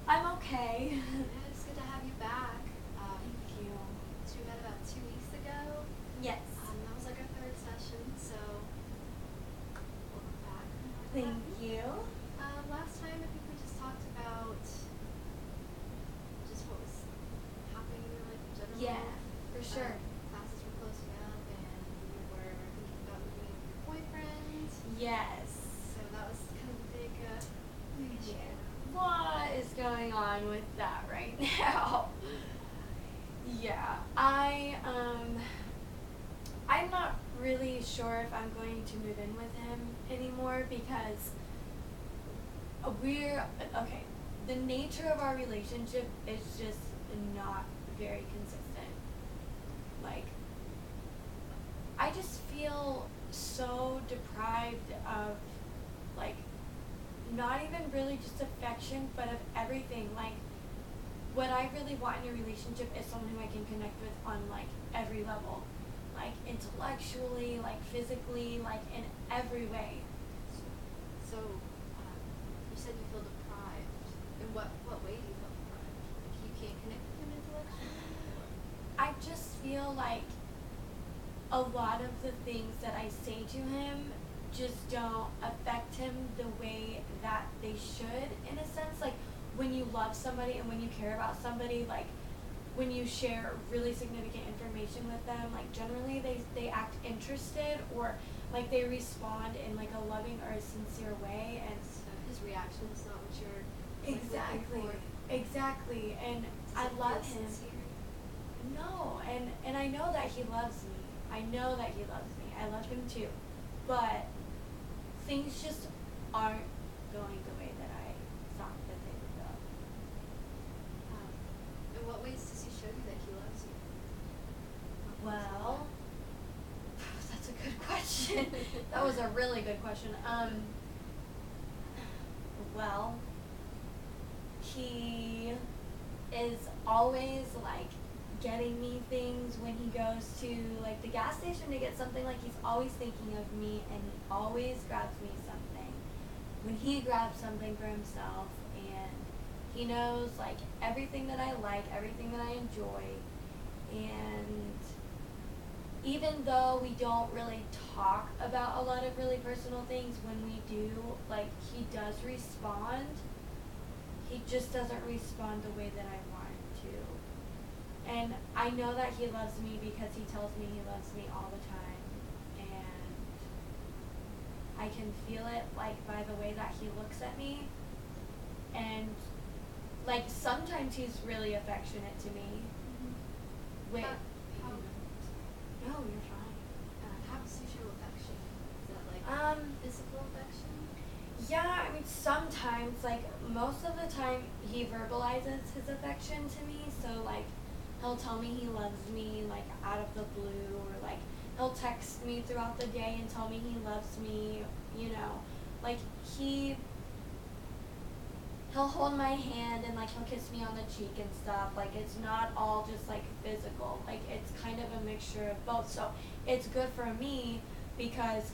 I'm okay. Yeah, it's good to have you back. Thank you. So we met about 2 weeks ago. Yes. That was like our third session, so welcome back. Thank you. Last time I think we just talked about just what was happening in your life in general. Yeah, for sure. Classes were closing up and you were thinking about moving in with your boyfriend. Yes. So that was kind of a big issue. Yeah. What is going on with that right now? Yeah, I'm not really sure if I'm going to move in with him anymore because okay. The nature of our relationship is just not very consistent. Like, I just feel so deprived of, like, not even really just affection, but of everything. Like, what I really want in a relationship is someone who I can connect with on, like, every level. Like, intellectually, like, physically, like, in every way. So, you said you feel deprived. In what way do you feel deprived? Like you can't connect with him intellectually? I just feel like a lot of the things that I say to him just don't affect him the way that they should, in a sense. Like, when you love somebody and when you care about somebody, like, when you share really significant information with them, like, generally they act interested, or like they respond in like a loving or a sincere way. And So his reaction is not what you're like, exactly, looking for. exactly. And Does I it love feel him. sincere? No, and I know that he loves me. I know that he loves me. I love him too. But things just aren't going the way that I thought that they would go. In what ways does he show you that he loves you? Well, that's a good question. That was a really good question. Well, he is always like getting me things when he goes to like the gas station to get something. Like, he's always thinking of me, and he always grabs me something when he grabs something for himself. And he knows like everything that I like, everything that I enjoy. And even though we don't really talk about a lot of really personal things, when we do, like, he does respond. He just doesn't respond the way that I want him to. And I know that he loves me because he tells me he loves me all the time. And I can feel it, like, by the way that he looks at me. And, like, sometimes he's really affectionate to me. Wait. How No, you're fine. how does he show affection? Is that like physical affection? Yeah, I mean, sometimes, like, most of the time, he verbalizes his affection to me. So, like, he'll tell me he loves me, like, out of the blue, or, like, he'll text me throughout the day and tell me he loves me, you know. Like, he'll hold my hand and, like, he'll kiss me on the cheek and stuff. Like, it's not all just, like, physical. Like, it's kind of a mixture of both. So it's good for me because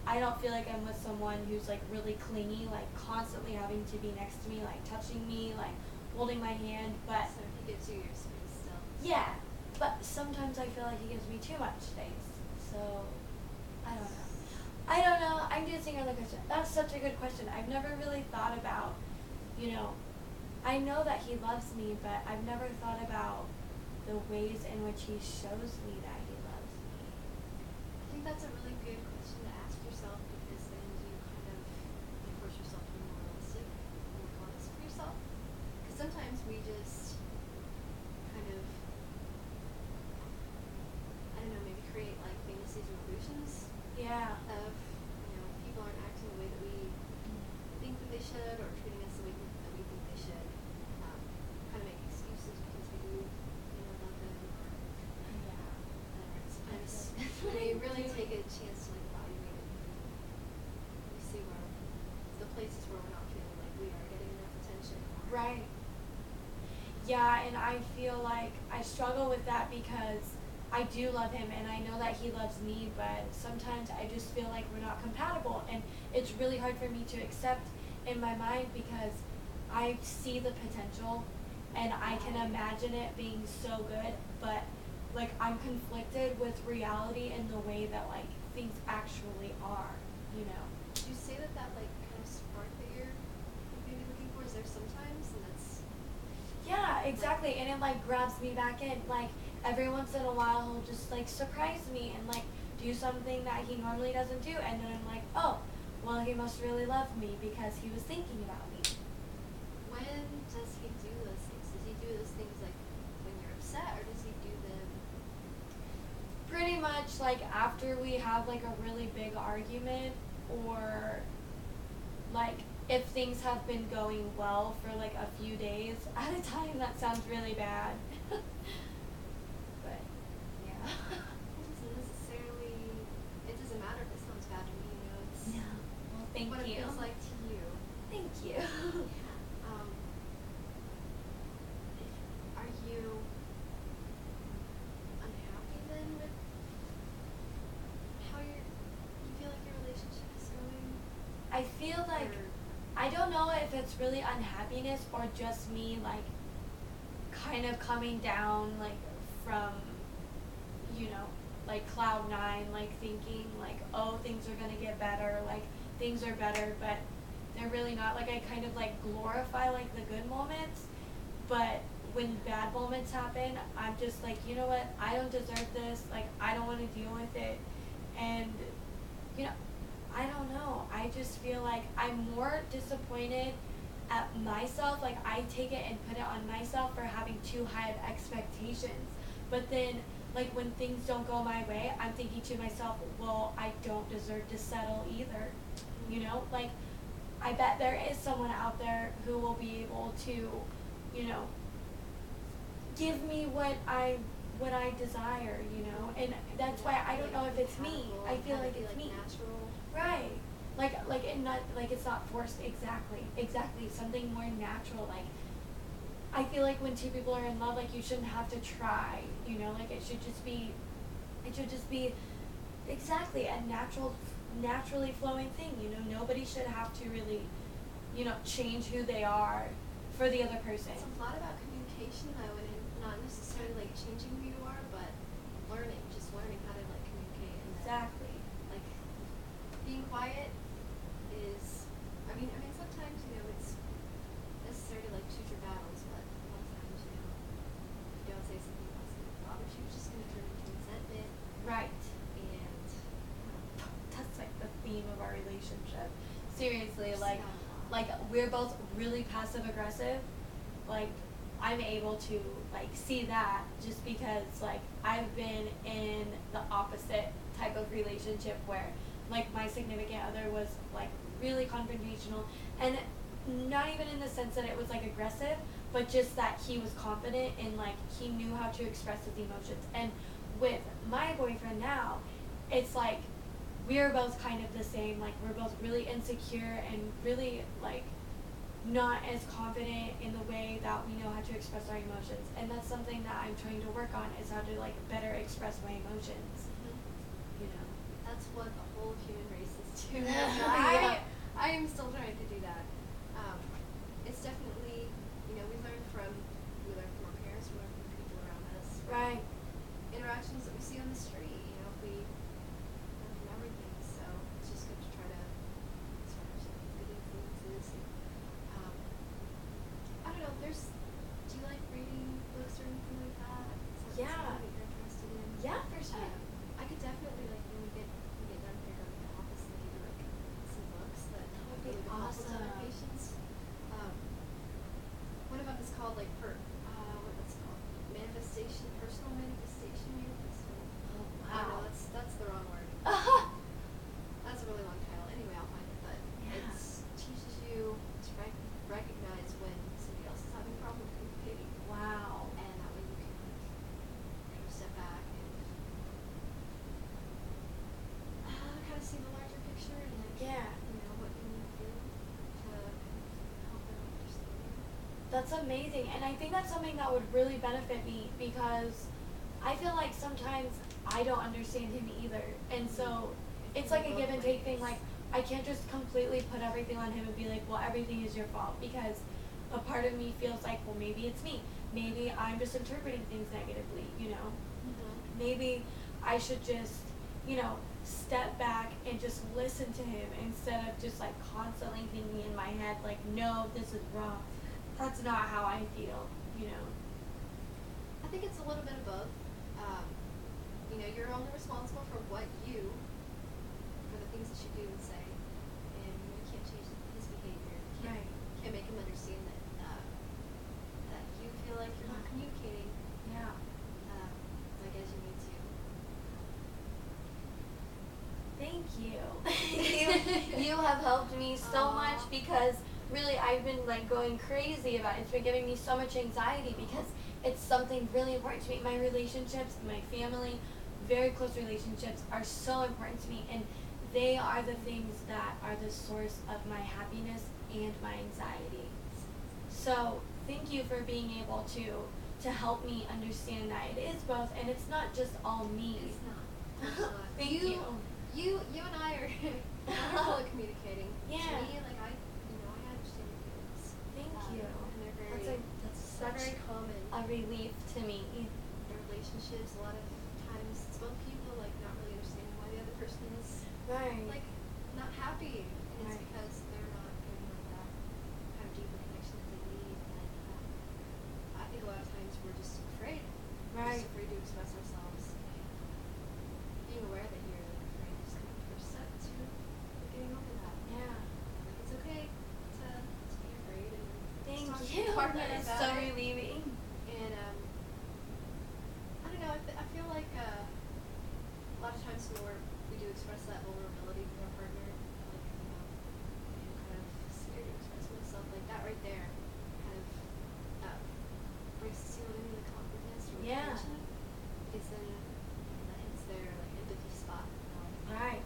I don't feel like I'm with someone who's, like, really clingy, like, constantly having to be next to me, like, touching me, like, holding my hand. But So he gives you your space still. yeah, but sometimes I feel like he gives me too much space. So I don't know. I don't know. I'm just thinking of the question. That's such a good question. I've never really thought about, I know that he loves me, but I've never thought about the ways in which he shows me that he loves me. I think that's a really good question to ask yourself, because then you kind of force yourself to be more realistic, more honest with yourself. Because sometimes we just kind of, I don't know, maybe create like fantasies or illusions Yeah. of, people aren't acting the way that we think that they should, or treating us the way that we think they should. Kind of make excuses because we do, love them, or Yeah. whatever. Sometimes when we really take a chance to like evaluate it, we see where the places where we're not feeling like we are getting enough attention. Right. Yeah, and I feel like I struggle with that because I do love him and I know that he loves me, but sometimes I just feel like we're not compatible, and it's really hard for me to accept in my mind because I see the potential, and I can imagine it being so good, but like I'm conflicted with reality in the way that like things actually are, you know. Would you say that that like kind of spark that you're maybe looking for is there sometimes, and that's Yeah, exactly. And it like grabs me back in. Like every once in a while he'll just like surprise me and like do something that he normally doesn't do, and then I'm like, oh, well he must really love me because he was thinking about me. when does he do those things? Does he do those things like when you're upset, or does he do them? Pretty much like after we have like a really big argument, or like if things have been going well for like a few days at a time. That sounds really bad. But yeah. It doesn't necessarily. It doesn't matter if it sounds bad to me. You know, it's Yeah. Well, thank what you. it feels like to you. Thank you. Um, are you unhappy then with how you feel like your relationship is going? I feel like Or I don't know if it's really unhappiness or just me like kind of coming down like from, you know, like cloud nine, like thinking like, oh, things are gonna get better, like things are better, but they're really not. Like I kind of like glorify like the good moments, but when bad moments happen, I'm just like, you know what, I don't deserve this, like I don't want to deal with it. And you know, I don't know, I just feel like I'm more disappointed at myself. Like I take it and put it on myself for having too high of expectations, but then like when things don't go my way, I'm thinking to myself, well, I don't deserve to settle either, you know. Like I bet there is someone out there who will be able to, you know, give me what I desire, you know. And that's why I don't know if it's me. I feel like it's me. Natural. Right. Like it not like it's not forced. Exactly. Something more natural. Like I feel like when two people are in love, like you shouldn't have to try, you know. Like it should just be exactly a naturally flowing thing, you know. Nobody should have to really, you know, change who they are for the other person. It's a lot about communication though, and not necessarily like changing who you are, but just learning how to like communicate. And Exactly. like being quiet is, I mean sometimes, you know, it's necessary to like choose your battles, but a lot of times, you know, if you don't say something that's gonna bother you, it's just gonna turn into resentment. Right. And That's like the theme of our relationship. Seriously, Just like not a lot. like we're both really passive aggressive. Like I'm able to like see that just because like I've been in the opposite type of relationship where like my significant other was like really confrontational, and not even in the sense that it was like aggressive, but just that he was confident and like he knew how to express his emotions. And with my boyfriend now, it's like we're both kind of the same. Like we're both really insecure and really like not as confident in the way that we know how to express our emotions. And that's something that I'm trying to work on, is how to like better express my emotions, you know. That's what the whole human race is too. Yeah. I am still trying to do that. It's definitely, you know, we learn from our parents, we learn from people around us, from Right. interactions that we see on the street. You know, we learn from everything. So it's just good to try to surround yourself with good influences. And, I don't know. Do you like reading books or anything like that? Is that Yeah. something that you're interested in? Yeah, for sure. I could definitely like when we get done here at the office, maybe like some books that That would be really helpful to awesome. our patients. One of them is called like what's it called? Personal manifestation manifesto. Oh, I don't know, wow. that's the wrong word. That's a really long title. Anyway, I'll find it, but Yeah. it teaches you to recognize when somebody else is having a problem communicating, Wow. and that way you can kind of step back and kind of see the larger picture and like, Yeah. you know, what you need to do to kind of help them understand you. That's amazing, and I think that's something that would really benefit me, because I feel like sometimes I don't understand him either, and so it's like a give and take thing. Like I can't just completely put everything on him and be like, well, everything is your fault, because a part of me feels like, well, maybe it's me. Maybe I'm just interpreting things negatively, you know. Mm-hmm. Maybe I should just, step back and just listen to him instead of just like constantly thinking in my head like, no, this is wrong. That's not how I feel. I think it's a little bit of both. Um, you're only responsible for the things that you do and say, and you can't change his behavior. Right. Can't make him understand that you feel like you're not communicating Yeah. like as you need to. Thank you. you have helped me so much because really I've been like going crazy about it. It's been giving me so much anxiety because it's something really important to me. My relationships, my family, very close relationships are so important to me, and they are the things that are the source of my happiness and my anxiety. So thank you for being able to help me understand that it is both, and it's not just all me. It's not. It's not. Thank you. You and I are wonderful at communicating. Yeah. To me, like I understand your feelings. Thank you. And they're very, That's they're such very common. a relief to me. Their relationships, a lot of times, it's both people like not really understanding why the other person is Right. like not happy, and it's Right. because they're not getting that kind of deeper connection that they need. And I think a lot of times we're just afraid. Right. Just afraid to express ourselves. And being aware that you're like afraid is kind of the first step to getting over that. Yeah. Like it's okay to be afraid and Thank talk to you. your partner That is about so it. relieving. And I don't know. I feel like a lot of times when we do express that vulnerability with our partner, like I'm kind of scared to express myself, like that right there, kind of brings us to a little bit of confidence or Yeah. attention, because then that hits their like empathy spot. Right.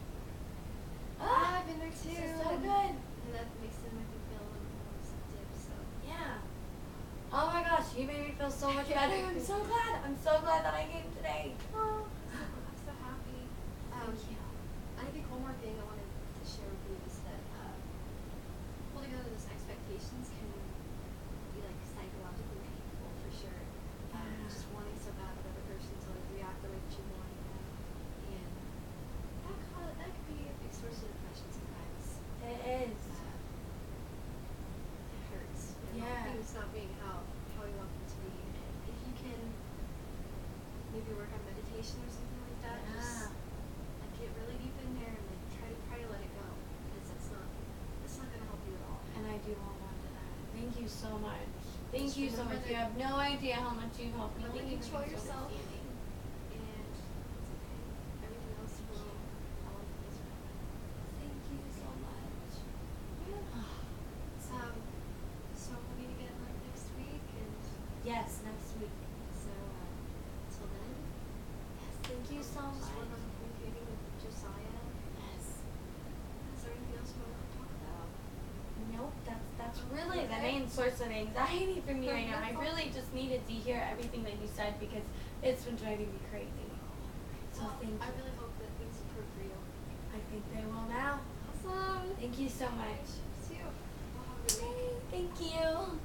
I've been there too. This is so good. And that makes them I think feel a little more receptive. So. Yeah. Oh my gosh, you made me feel so much better. I'm so glad. I'm so glad that I came today. Oh, I'm so happy. Thank you. I think one more thing I wanted to share with you is that holding on to those expectations can be like psychologically painful for sure. Yeah. Just wanting so bad for the other person to like react the way that you want, and that could be a big source of depression sometimes. It is. It hurts. Yeah. Things not being how we want them to be. And if you can maybe work on meditation or something like that, just like get really deep in there and like try to let it go, because it's not gonna help you at all. And I do hold on to that. Thank you so much. Thank Just you so remember much. that- You have no idea how much you've helped me. Really Thank you for control being so yourself. understanding. And it's okay. Everything else will fall into place right now. Thank you so much. So we'll meet again like next week, and Yes, next week. so until then, Yes, thank you so just work much. on communicating with Josiah. Yes. Is there anything else you want to talk about? Nope, that's really the main source of anxiety for me right now. I really just needed to hear everything that you said because it's been driving me crazy. So Well, thank you. I really hope that things improve for you. I think they will now. Awesome. Thank you so much. See you. Well, have a good week. Thank you.